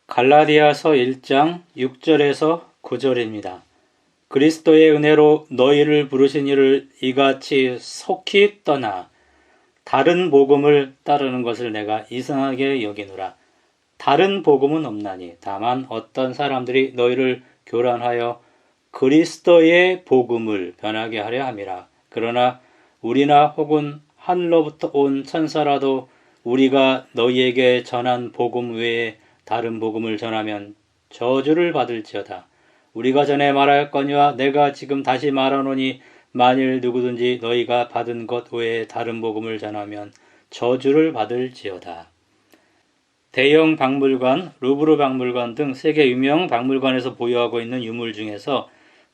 갈라디아서 1장 6절에서 9절입니다. 그리스도의 은혜로 너희를 부르신 이를 이같이 속히 떠나 다른 복음을 따르는 것을 내가 이상하게 여기노라. 다른 복음은 없나니 다만 어떤 사람들이 너희를 교란하여 그리스도의 복음을 변하게 하려 함이라. 그러나 우리나 혹은 하늘로부터 온 천사라도 우리가 너희에게 전한 복음 외에 다른 복음을 전하면 저주를 받을지어다. 우리가 전에 말하였거니와 내가 지금 다시 말하노니 만일 누구든지 너희가 받은 것 외에 다른 복음을 전하면 저주를 받을지어다. 대형 박물관, 루브르 박물관 등 세계 유명 박물관에서 보유하고 있는 유물 중에서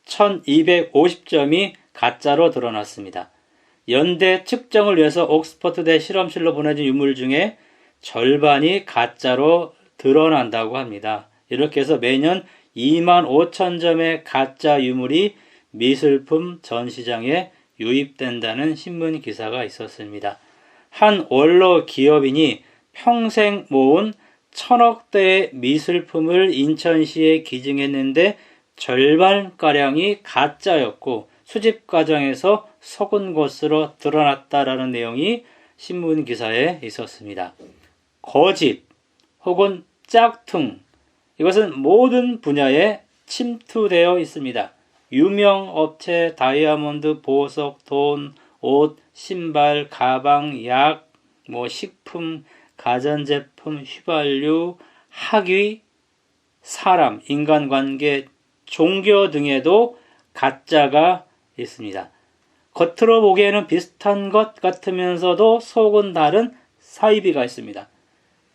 1250점이 가짜로 드러났습니다. 연대 측정을 위해서 옥스퍼드대 실험실로 보내진 유물 중에 절반이 가짜로 드러난다고 합니다. 이렇게 해서 매년 25,000점의 가짜 유물이 미술품 전시장에 유입된다는 신문 기사가 있었습니다. 한 원로 기업인이 평생 모은 1000억대의 미술품을 인천시에 기증했는데 절반가량이 가짜였고 수집 과정에서 속은 것으로 드러났다라는 내용이 신문 기사에 있었습니다. 거짓 혹은 짝퉁, 이것은 모든 분야에 침투되어 있습니다. 유명 업체, 다이아몬드, 보석, 돈, 옷, 신발, 가방, 약, 식품, 가전제품, 휘발유, 학위, 사람, 인간관계, 종교 등에도 가짜가 있습니다. 겉으로 보기에는 비슷한 것 같으면서도 속은 다른 사이비가 있습니다.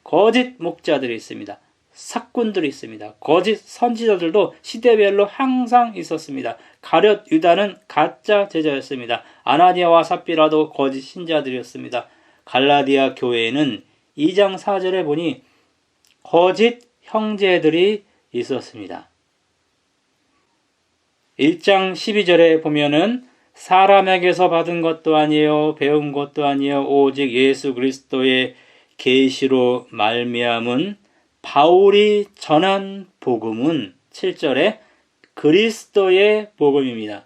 거짓 목자들이 있습니다. 사꾼들이 있습니다. 거짓 선지자들도 시대별로 항상 있었습니다. 가룟 유다는 가짜 제자였습니다. 아나니아와 삽비라도 거짓 신자들이었습니다. 갈라디아 교회에는 2장 4절에 보니 거짓 형제들이 있었습니다. 1장 12절에 보면은 사람에게서 받은 것도 아니에요, 배운 것도 아니에요, 오직 예수 그리스도의 계시로 말미암은 바울이 전한 복음은 7절에 그리스도의 복음입니다.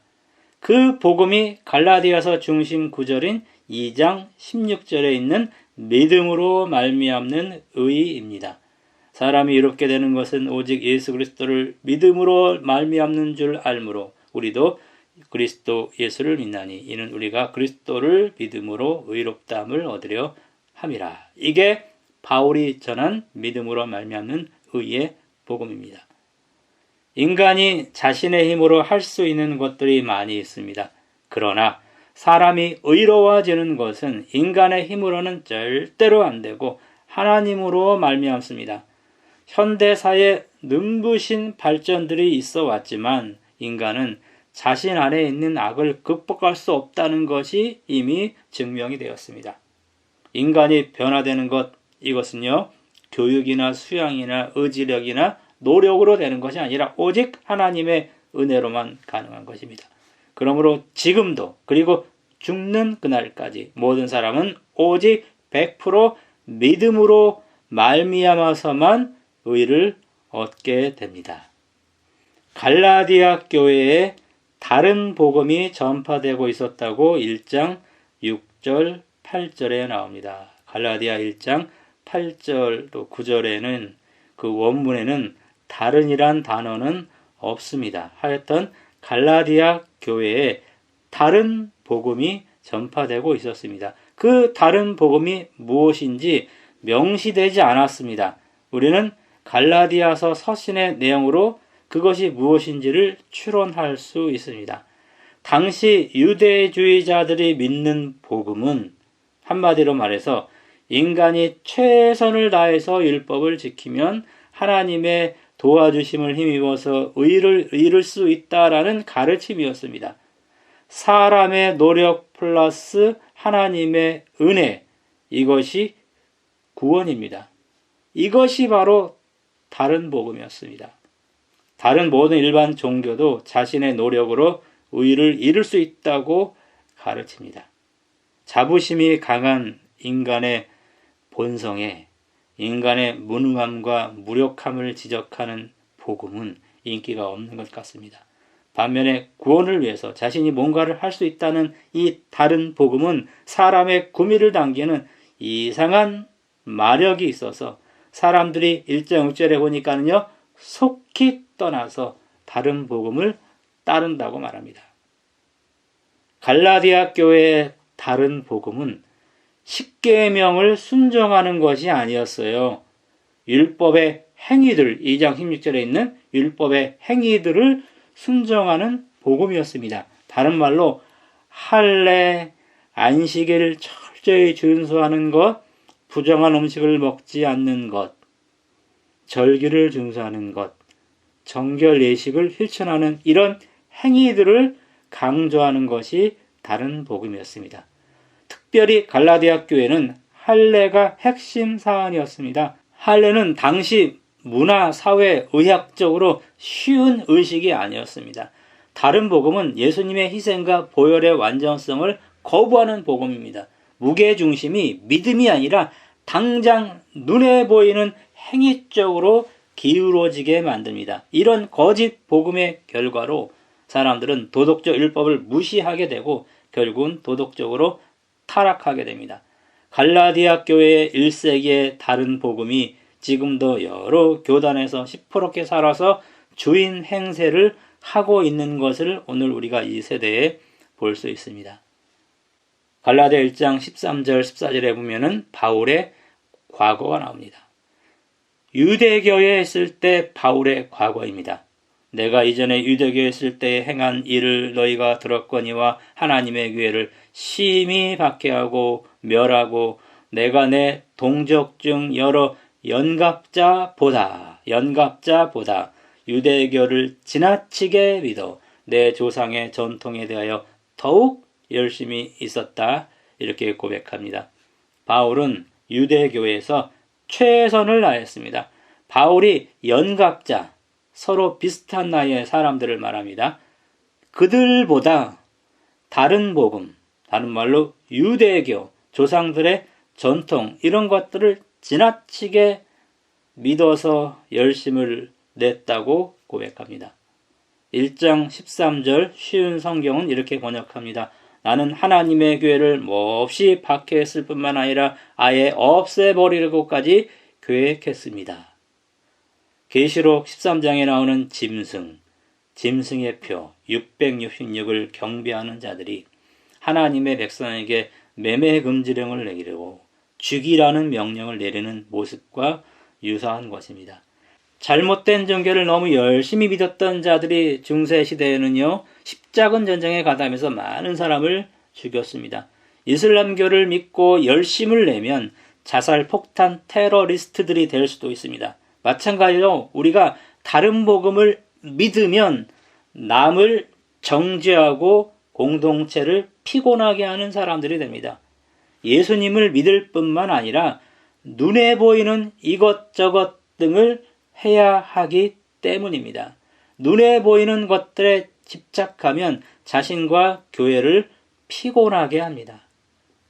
그 복음이 갈라디아서 중심 구절인 2장 16절에 있는 믿음으로 말미암는 의입니다. 사람이 이롭게 되는 것은 오직 예수 그리스도를 믿음으로 말미암는 줄 알므로 우리도 그리스도 예수를 믿나니 이는 우리가 그리스도를 믿음으로 의롭다함을 얻으려 함이라. 이게 바울이 전한 믿음으로 말미암는 의의 복음입니다. 인간이 자신의 힘으로 할 수 있는 것들이 많이 있습니다. 그러나 사람이 의로워지는 것은 인간의 힘으로는 절대로 안 되고 하나님으로 말미암습니다. 현대사에 눈부신 발전들이 있어 왔지만 인간은 자신 안에 있는 악을 극복할 수 없다는 것이 이미 증명이 되었습니다. 인간이 변화되는 것, 이것은요, 교육이나 수양이나 의지력이나 노력으로 되는 것이 아니라 오직 하나님의 은혜로만 가능한 것입니다. 그러므로 지금도 그리고 죽는 그날까지 모든 사람은 오직 100% 믿음으로 말미암아서만 의를 얻게 됩니다. 갈라디아 교회에 다른 복음이 전파되고 있었다고 1장 6절 8절에 나옵니다. 갈라디아 1장 8절 또 9절에는 그 원문에는 다른이란 단어는 없습니다. 하여튼 갈라디아 교회에 다른 복음이 전파되고 있었습니다. 그 다른 복음이 무엇인지 명시되지 않았습니다. 우리는 갈라디아서 서신의 내용으로 그것이 무엇인지를 추론할 수 있습니다. 당시 유대주의자들이 믿는 복음은 한마디로 말해서 인간이 최선을 다해서 율법을 지키면 하나님의 도와주심을 힘입어서 의를 이룰 수 있다라는 가르침이었습니다. 사람의 노력 플러스 하나님의 은혜, 이것이 구원입니다. 이것이 바로 다른 복음이었습니다. 다른 모든 일반 종교도 자신의 노력으로 의를 이룰 수 있다고 가르칩니다. 자부심이 강한 인간의 본성에 인간의 무능함과 무력함을 지적하는 복음은 인기가 없는 것 같습니다. 반면에 구원을 위해서 자신이 뭔가를 할 수 있다는 이 다른 복음은 사람의 구미를 당기는 이상한 마력이 있어서 사람들이 1장 6절에 보니까는요, 속히 떠나서 다른 복음을 따른다고 말합니다. 갈라디아 교회의 다른 복음은 십계명을 순종하는 것이 아니었어요. 율법의 행위들, 2장 16절에 있는 율법의 행위들을 순종하는 복음이었습니다. 다른 말로 할례, 안식일을 철저히 준수하는 것, 부정한 음식을 먹지 않는 것, 절기를 준수하는 것, 정결 예식을 실천하는 이런 행위들을 강조하는 것이 다른 복음이었습니다. 특별히 갈라디아 교회는 할례가 핵심 사안이었습니다. 할례는 당시 문화, 사회, 의학적으로 쉬운 의식이 아니었습니다. 다른 복음은 예수님의 희생과 보혈의 완전성을 거부하는 복음입니다. 무게중심이 믿음이 아니라 당장 눈에 보이는 행위 쪽으로 기울어지게 만듭니다. 이런 거짓 복음의 결과로 사람들은 도덕적 율법을 무시하게 되고 결국은 도덕적으로 타락하게 됩니다. 갈라디아 교회의 1세기의 다른 복음이 지금도 여러 교단에서 시퍼렇게 살아서 주인 행세를 하고 있는 것을 오늘 우리가 이 세대에 볼 수 있습니다. 갈라디아 1장 13절 14절에 보면은 바울의 과거가 나옵니다. 유대교에 있을 때 바울의 과거입니다. 내가 이전에 유대교에 있을 때 행한 일을 너희가 들었거니와 하나님의 교회를 심히 박해하고 멸하고 내가 내 동족 중 여러 연갑자보다 유대교를 지나치게 믿어 내 조상의 전통에 대하여 더욱 열심히 있었다. 이렇게 고백합니다. 바울은 유대교에서 최선을 다했습니다. 바울이 연갑자, 서로 비슷한 나이의 사람들을 말합니다. 그들보다 다른 복음, 다른 말로 유대교, 조상들의 전통 이런 것들을 지나치게 믿어서 열심을 냈다고 고백합니다. 1장 13절 쉬운 성경은 이렇게 번역합니다. 나는 하나님의 교회를 몹시 박해했을 뿐만 아니라 아예 없애버리려고까지 계획했습니다. 계시록 13장에 나오는 짐승의 표 666을 경배하는 자들이 하나님의 백성에게 매매 금지령을 내리고 죽이라는 명령을 내리는 모습과 유사한 것입니다. 잘못된 종교를 너무 열심히 믿었던 자들이 중세시대에는요, 십자군 전쟁에 가담해서 많은 사람을 죽였습니다. 이슬람교를 믿고 열심을 내면 자살, 폭탄, 테러리스트들이 될 수도 있습니다. 마찬가지로 우리가 다른 복음을 믿으면 남을 정죄하고 공동체를 피곤하게 하는 사람들이 됩니다. 예수님을 믿을 뿐만 아니라 눈에 보이는 이것저것 등을 해야 하기 때문입니다. 눈에 보이는 것들에 집착하면 자신과 교회를 피곤하게 합니다.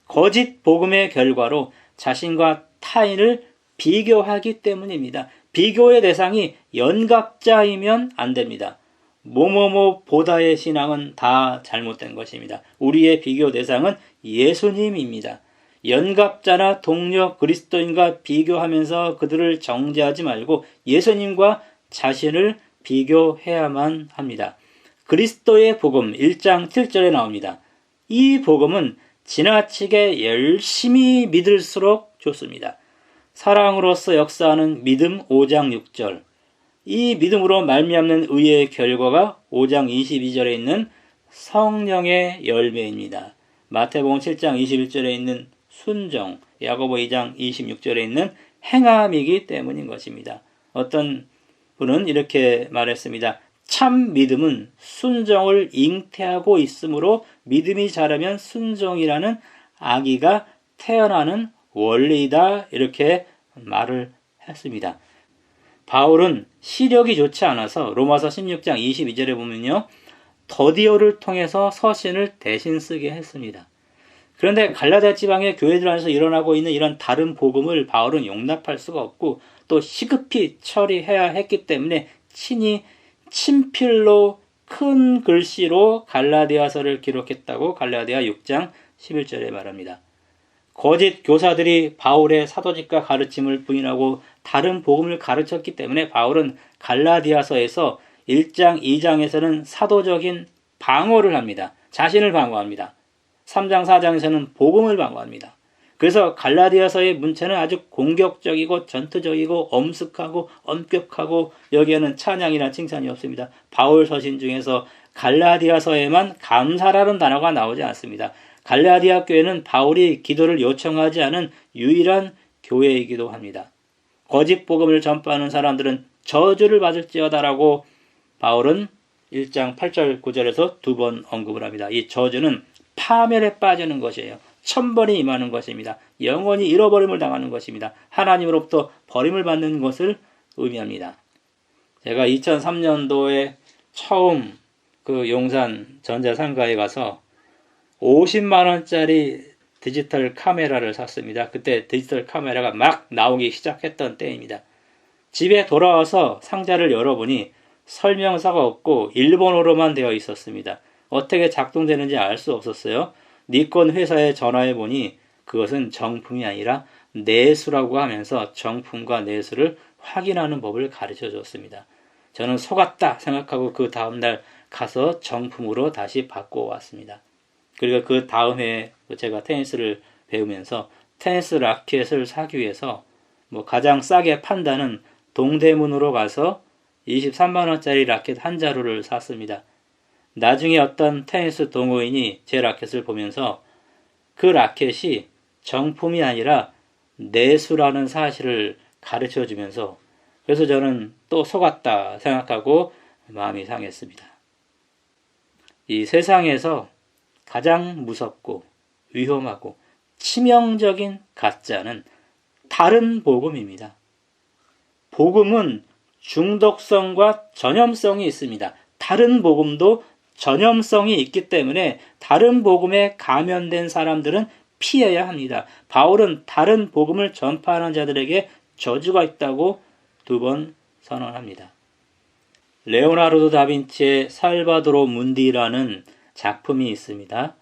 거짓 복음의 결과로 자신과 타인을 비교하기 때문입니다. 비교의 대상이 연갑자이면 안 됩니다. 뭐뭐뭐보다의 신앙은 다 잘못된 것입니다. 우리의 비교 대상은 예수님입니다. 연갑자나 동료 그리스도인과 비교하면서 그들을 정죄하지 말고 예수님과 자신을 비교해야만 합니다. 그리스도의 복음 1장 7절에 나옵니다. 이 복음은 지나치게 열심히 믿을수록 좋습니다. 사랑으로서 역사하는 믿음 5장 6절. 이 믿음으로 말미암는 의의 결과가 5장 22절에 있는 성령의 열매입니다. 마태복음 7장 21절에 있는 순종, 야고보 2장 26절에 있는 행함이기 때문인 것입니다. 어떤 분은 이렇게 말했습니다. 참 믿음은 순종을 잉태하고 있으므로 믿음이 자라면 순종이라는 아기가 태어나는 원리이다. 이렇게 말을 했습니다. 바울은 시력이 좋지 않아서 로마서 16장 22절에 보면요, 더디오를 통해서 서신을 대신 쓰게 했습니다. 그런데 갈라디아 지방의 교회들 안에서 일어나고 있는 이런 다른 복음을 바울은 용납할 수가 없고 또 시급히 처리해야 했기 때문에 친히 친필로 큰 글씨로 갈라디아서를 기록했다고 갈라디아 6장 11절에 말합니다. 거짓 교사들이 바울의 사도직과 가르침을 부인하고 다른 복음을 가르쳤기 때문에 바울은 갈라디아서에서 1장, 2장에서는 사도적인 방어를 합니다. 자신을 방어합니다. 3장, 4장에서는 복음을 방어합니다. 그래서 갈라디아서의 문체는 아주 공격적이고 전투적이고 엄숙하고 엄격하고 여기에는 찬양이나 칭찬이 없습니다. 바울 서신 중에서 갈라디아서에만 감사라는 단어가 나오지 않습니다. 갈라디아 교회는 바울이 기도를 요청하지 않은 유일한 교회이기도 합니다. 거짓 복음을 전파하는 사람들은 저주를 받을지어다라고 바울은 1장 8절 9절에서 두 번 언급을 합니다. 이 저주는 파멸에 빠지는 것이에요. 천벌이 임하는 것입니다. 영원히 잃어버림을 당하는 것입니다. 하나님으로부터 버림을 받는 것을 의미합니다. 제가 2003년도에 처음 그 용산 전자상가에 가서 50만원짜리 디지털 카메라를 샀습니다. 그때 디지털 카메라가 막 나오기 시작했던 때입니다. 집에 돌아와서 상자를 열어보니 설명서가 없고 일본어로만 되어 있었습니다. 어떻게 작동되는지 알 수 없었어요. 니콘 회사에 전화해보니 그것은 정품이 아니라 내수라고 하면서 정품과 내수를 확인하는 법을 가르쳐 줬습니다. 저는 속았다 생각하고 그 다음날 가서 정품으로 다시 바꿔왔습니다. 그리고 그 다음 해에 제가 테니스를 배우면서 테니스 라켓을 사기 위해서 가장 싸게 판다는 동대문으로 가서 23만원짜리 라켓 한 자루를 샀습니다. 나중에 어떤 테니스 동호인이 제 라켓을 보면서 그 라켓이 정품이 아니라 내수라는 사실을 가르쳐 주면서 그래서 저는 또 속았다 생각하고 마음이 상했습니다. 이 세상에서 가장 무섭고 위험하고 치명적인 가짜는 다른 복음입니다. 복음은 중독성과 전염성이 있습니다. 다른 복음도 전염성이 있기 때문에 다른 복음에 감염된 사람들은 피해야 합니다. 바울은 다른 복음을 전파하는 자들에게 저주가 있다고 두 번 선언합니다. 레오나르도 다빈치의 살바도로 문디라는 작품이 있습니다.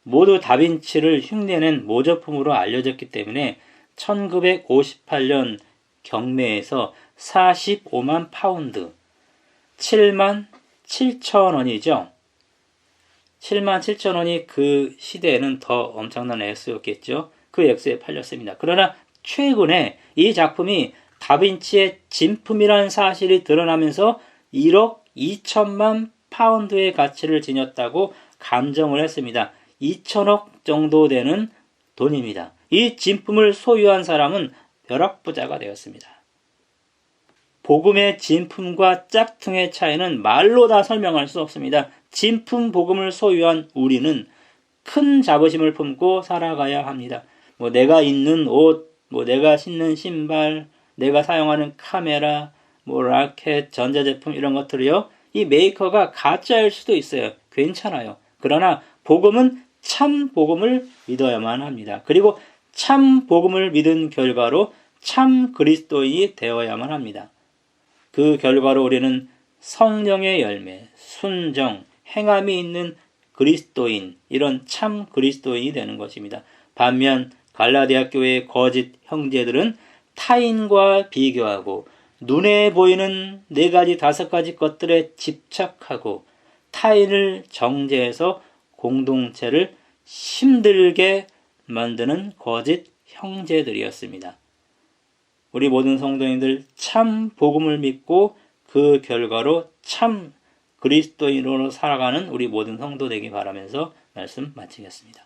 모두 다빈치를 흉내낸 모조품으로 알려졌기 때문에 1958년 경매에서 45만 파운드, 7만 7천 원이죠. 7만 7천 원이 그 시대에는 더 엄청난 액수였겠죠. 그 액수에 팔렸습니다. 그러나 최근에 이 작품이 다빈치의 진품이라는 사실이 드러나면서 1억 2천만 파운드의 가치를 지녔다고 감정을 했습니다. 2천억 정도 되는 돈입니다. 이 진품을 소유한 사람은 벼락부자가 되었습니다. 복음의 진품과 짝퉁의 차이는 말로 다 설명할 수 없습니다. 진품 복음을 소유한 우리는 큰 자부심을 품고 살아가야 합니다. 내가 입는 옷, 내가 신는 신발, 내가 사용하는 카메라, 라켓, 전자제품 이런 것들이요. 이 메이커가 가짜일 수도 있어요. 괜찮아요. 그러나 복음은 참 복음을 믿어야만 합니다. 그리고 참 복음을 믿은 결과로 참 그리스도인이 되어야만 합니다. 그 결과로 우리는 성령의 열매, 순정, 행함이 있는 그리스도인, 이런 참 그리스도인이 되는 것입니다. 반면 갈라디아 교회의 거짓 형제들은 타인과 비교하고 눈에 보이는 4가지, 5가지 것들에 집착하고 타인을 정죄해서 공동체를 힘들게 만드는 거짓 형제들이었습니다. 우리 모든 성도님들 참 복음을 믿고 그 결과로 참 그리스도인으로 살아가는 우리 모든 성도 되기 바라면서 말씀 마치겠습니다.